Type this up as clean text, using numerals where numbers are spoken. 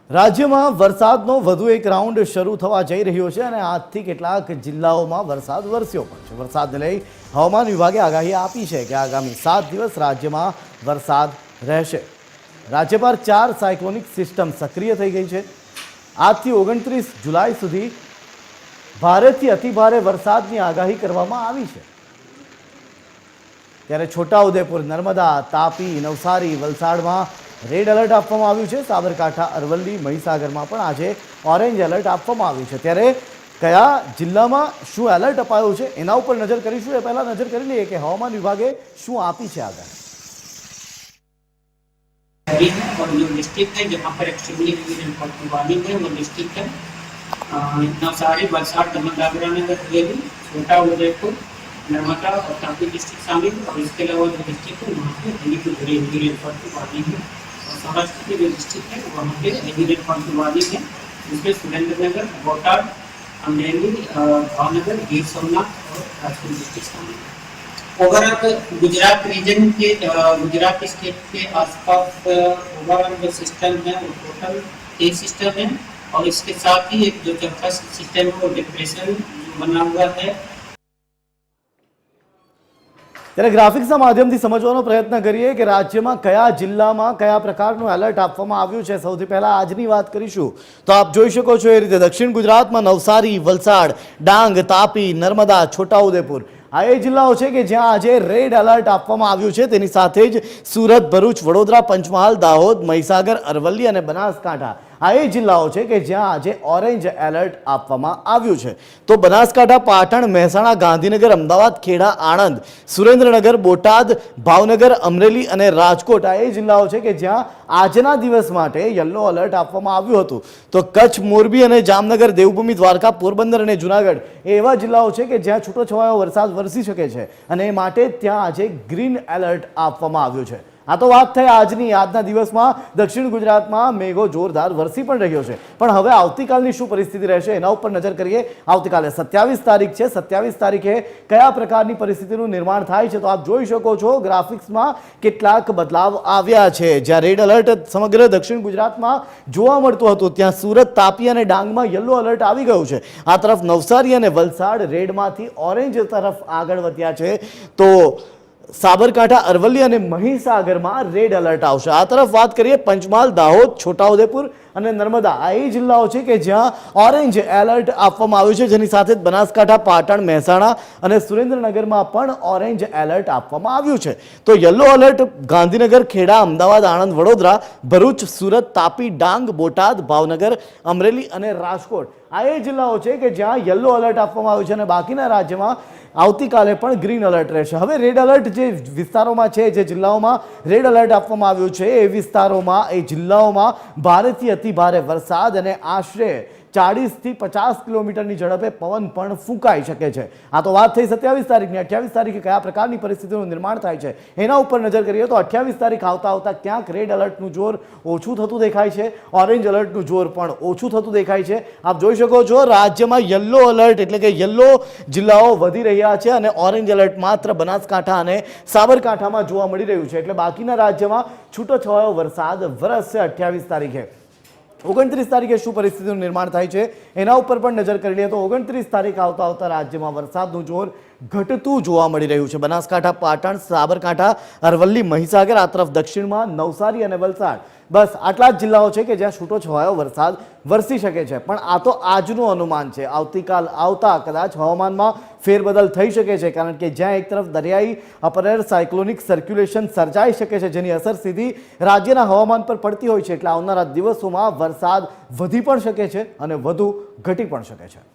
રાજ્યમાં વરસાદનો વધુ એક રાઉન્ડ શરૂ થવા જઈ રહ્યો છે અને આજથી કેટલાક જિલ્લાઓમાં વરસાદ વરસ્યો પણ છે। વરસાદને લઈ હવામાન વિભાગે આગાહી આપી છે કે આગામી 7 દિવસ રાજ્યમાં વરસાદ રહેશે। રાજ્ય પર 4 સાયક્લોનિક સિસ્ટમ સક્રિય થઈ ગઈ છે। આજથી 29 જુલાઈ સુધી ભારેથી અતિભારે વરસાદની આગાહી કરવામાં આવી છે। ત્યારે છોટાઉદેપુર, નર્મદા, તાપી, નવસારી, વલસાડમાં રેડ એલર્ટ આપવામાં આવ્યું છે। સાબરકાંઠા, અરવલ્લી, મહીસાગરમાં પણ આજે ઓરેન્જ એલર્ટ આપવામાં આવ્યું છે। ત્યારે કયા જિલ્લામાં શું એલર્ટ અપાયું છે એના ઉપર નજર કરીશું। એ પહેલા નજર કરી લઈએ કે હવામાન વિભાગે શું આપી છે આગાહી। और जो डिस्ट्रिक्ट है जहाँ पर एक्सट्रीमली हेवी वार्निंग है वो डिस्ट्रिक्ट है नवसारी, वलसाड़, दमन, हवेली, छोटा उदयपुर, नर्मदा और तापी डिस्ट्रिक्ट शामिल। और इसके अलावा जो डिस्ट्रिक्ट है वहाँ पे heavy to very heavy rainfall की वार्निंग है। और सौराष्ट्र की जो डिस्ट्रिक्ट है वहाँ पे हेवी रेनफॉल की वार्निंग है, जिसमें सुरेंद्रनगर, बोटाद, अमरेली, भावनगर, गिर सोमनाथ और राजकोट डिस्ट्रिक्ट शामिल है। ओवरऑल गुजरात रीजन के गुजरात स्टेट के आसपास ओवरऑल जो सिस्टम है वो टोटल 3 सिस्टम है। और इसके साथ ही एक जो चौथा सिस्टम है वो डिप्रेशन बना हुआ है। ત્યારે ગ્રાફિક્સના માધ્યમથી સમજવાનો પ્રયત્ન કરીએ કે રાજ્યમાં કયા જિલ્લામાં કયા પ્રકારનું એલર્ટ આપવામાં આવ્યું છે। સૌથી પહેલા આજની વાત કરીશું તો આપ જોઈ શકો છો એ રીતે દક્ષિણ ગુજરાતમાં નવસારી, વલસાડ, ડાંગ, તાપી, નર્મદા, છોટાઉદેપુર આ એ જિલ્લાઓ છે કે જ્યાં આજે રેડ એલર્ટ આપવામાં આવ્યું છે। તેની સાથે જ સુરત, ભરૂચ, વડોદરા, પંચમહાલ, દાહોદ, મહીસાગર, અરવલ્લી અને બનાસકાંઠા આ એ જિલ્લાઓ છે કે જ્યાં આજે ઓરેન્જ એલર્ટ આપવામાં આવ્યું છે। તો બનાસકાંઠા, પાટણ, મહેસાણા, ગાંધીનગર, અમદાવાદ, ખેડા, આણંદ, સુરેન્દ્રનગર, બોટાદ, ભાવનગર, અમરેલી અને રાજકોટ આ એ જિલ્લાઓ છે કે જ્યાં આજના દિવસ માટે યલો એલર્ટ આપવામાં આવ્યું હતું। તો કચ્છ, મોરબી અને જામનગર, દેવભૂમિ, દ્વારકા, પોરબંદર અને જૂનાગઢ એ એવા જિલ્લાઓ છે કે જ્યાં છૂટોછવાયો વરસાદ વરસી શકે છે અને એ માટે ત્યાં આજે ગ્રીન એલર્ટ આપવામાં આવ્યું છે। આ તો વાત થઈ આજના દિવસમાં દક્ષિણ ગુજરાતમાં મેઘો જોરદાર વરસી પણ રહ્યો છે। પણ હવે આવતીકાલની શું પરિસ્થિતિ રહેશે એના ઉપર નજર કરીએ। આવતીકાલે 27 તારીખ છે। 27 તારીખે કયા પ્રકારની પરિસ્થિતિનું નિર્માણ થાય છે તો આપ જોઈ શકો છો ગ્રાફિક્સમાં કેટલાક બદલાવ આવ્યા છે। જ્યાં રેડ એલર્ટ સમગ્ર દક્ષિણ ગુજરાતમાં જોવા મળતું હતું ત્યાં સુરત, તાપી અને ડાંગમાં યલો એલર્ટ આવી ગયું છે। આ તરફ નવસારી અને વલસાડ રેડમાંથી ઓરેન્જ તરફ આગળ વધ્યા છે। તો સાબરકાંઠા, અરવલ્લી અને મહીસાગરમાં રેડ એલર્ટ આવશે। આ તરફ વાત કરીએ પંચમહાલ, દાહોદ, છોટાઉદેપુર અને નર્મદા આ એ જિલ્લાઓ છે કે જ્યાં ઓરેન્જ એલર્ટ આપવામાં આવ્યું છે, જેની સાથે જ બનાસકાંઠા, પાટણ, મહેસાણા અને સુરેન્દ્રનગરમાં પણ ઓરેન્જ એલર્ટ આપવામાં આવ્યું છે। તો યલો એલર્ટ ગાંધીનગર, ખેડા, અમદાવાદ, આણંદ, વડોદરા, ભરૂચ, સુરત, તાપી, ડાંગ, બોટાદ, ભાવનગર, અમરેલી અને રાજકોટ આ એ જિલ્લાઓ છે કે જ્યાં યલો એલર્ટ આપવામાં આવ્યું છે અને બાકીના રાજ્યમાં આવતીકાલે પણ ગ્રીન એલર્ટ રહેશે। હવે રેડ એલર્ટ જે વિસ્તારોમાં છે, જે જિલ્લાઓમાં રેડ એલર્ટ આપવામાં આવ્યું છે એ વિસ્તારોમાં એ જિલ્લાઓમાં ભારેથી અતિભારે વરસાદ અને આશરે 40 થી 50 કિલોમીટરની ઝડપે પવન પણ ફૂંકાઈ શકે છે। આ તો વાત થઈ 27 તારીખની। 28 તારીખે કયા પ્રકારની પરિસ્થિતિનું નિર્માણ થાય છે એના ઉપર નજર કરીએ તો 28 તારીખ આવતા ક્યાંક રેડ એલર્ટનું જોર ઓછું થતું દેખાય છે, ઓરેન્જ એલર્ટનું જોર પણ ઓછું થતું દેખાય છે। આપ જોઈ શકો છો રાજ્યમાં યલો એલર્ટ એટલે કે યલો જિલ્લાઓ વધી રહ્યા છે અને ઓરેન્જ એલર્ટ માત્ર બનાસકાંઠા અને સાબરકાંઠામાં જોવા મળી રહ્યું છે। એટલે બાકીના રાજ્યમાં છૂટોછવાયો વરસાદ વરસશે 28 તારીખે। 29 તારીખે શું પરિસ્થિતિનું નિર્માણ થાય છે એના ઉપર પણ નજર કરી લઈએ તો 29 તારીખ આવતા રાજ્યમાં વરસાદનું જોર ઘટતું જોવા મળી રહ્યું છે। બનાસકાંઠા, પાટણ, સાબરકાંઠા, અરવલ્લી, મહીસાગર આ તરફ દક્ષિણમાં નવસારી અને વલસાડ બસ આટલા જ જિલ્લાઓ છે કે જ્યાં છૂટોછવાયો વરસાદ વરસી શકે છે। પણ આ તો આજનું અનુમાન છે। આવતીકાલ આવતા કદાચ હવામાનમાં ફેરબદલ થઈ શકે છે, કારણ કે જ્યાં એક તરફ દરિયાઈ અપર સાયક્લોનિક સર્ક્યુલેશન સર્જાઈ શકે છે જેની અસર સીધી રાજ્યના હવામાન પર પડતી હોય છે। એટલે આવનારા દિવસોમાં વરસાદ વધી પણ શકે છે અને વધુ ઘટી પણ શકે છે।